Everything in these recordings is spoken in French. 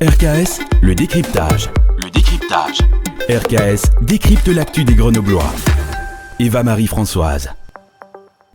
RKS, le décryptage. RKS décrypte l'actu des Grenoblois. Eva-Marie Françoise.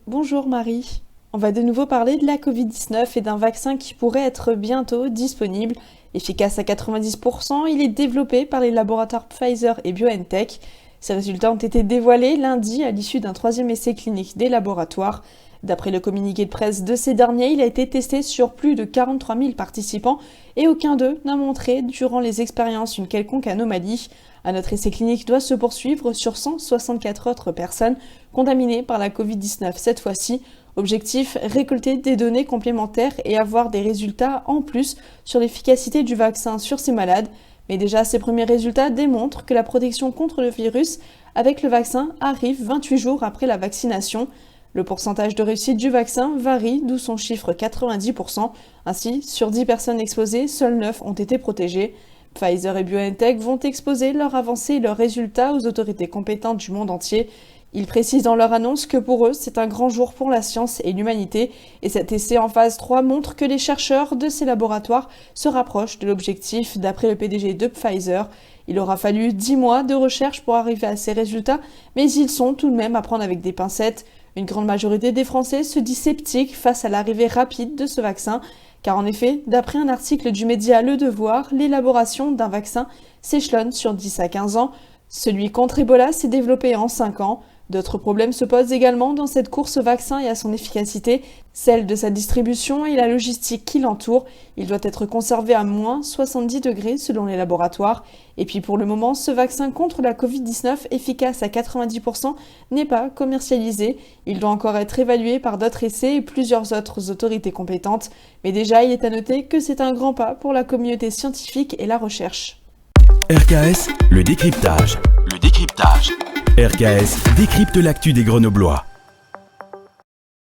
Bonjour Marie. On va de nouveau parler de la Covid-19 et d'un vaccin qui pourrait être bientôt disponible. Efficace à 90%, il est développé par les laboratoires Pfizer et BioNTech. Ces résultats ont été dévoilés lundi à l'issue d'un 3e essai clinique des laboratoires. D'après le communiqué de presse de ces derniers, il a été testé sur plus de 43 000 participants et aucun d'eux n'a montré durant les expériences une quelconque anomalie. Un autre essai clinique doit se poursuivre sur 164 autres personnes contaminées par la Covid-19 cette fois-ci. Objectif, récolter des données complémentaires et avoir des résultats en plus sur l'efficacité du vaccin sur ces malades. Mais déjà, ces premiers résultats démontrent que la protection contre le virus avec le vaccin arrive 28 jours après la vaccination. Le pourcentage de réussite du vaccin varie, d'où son chiffre 90%. Ainsi, sur 10 personnes exposées, seules 9 ont été protégées. Pfizer et BioNTech vont exposer leurs avancées et leurs résultats aux autorités compétentes du monde entier. Ils précisent dans leur annonce que pour eux, c'est un grand jour pour la science et l'humanité. Et cet essai en phase 3 montre que les chercheurs de ces laboratoires se rapprochent de l'objectif d'après le PDG de Pfizer. Il aura fallu 10 mois de recherche pour arriver à ces résultats, mais ils sont tout de même à prendre avec des pincettes. Une grande majorité des Français se dit sceptique face à l'arrivée rapide de ce vaccin, car en effet, d'après un article du média Le Devoir, l'élaboration d'un vaccin s'échelonne sur 10 à 15 ans. Celui contre Ebola s'est développé en 5 ans. D'autres problèmes se posent également dans cette course au vaccin et à son efficacité, celle de sa distribution et la logistique qui l'entoure. Il doit être conservé à moins 70 degrés selon les laboratoires. Et puis pour le moment, ce vaccin contre la Covid-19 efficace à 90% n'est pas commercialisé. Il doit encore être évalué par d'autres essais et plusieurs autres autorités compétentes. Mais déjà, il est à noter que c'est un grand pas pour la communauté scientifique et la recherche. RKS, le décryptage. RKS décrypte l'actu des Grenoblois.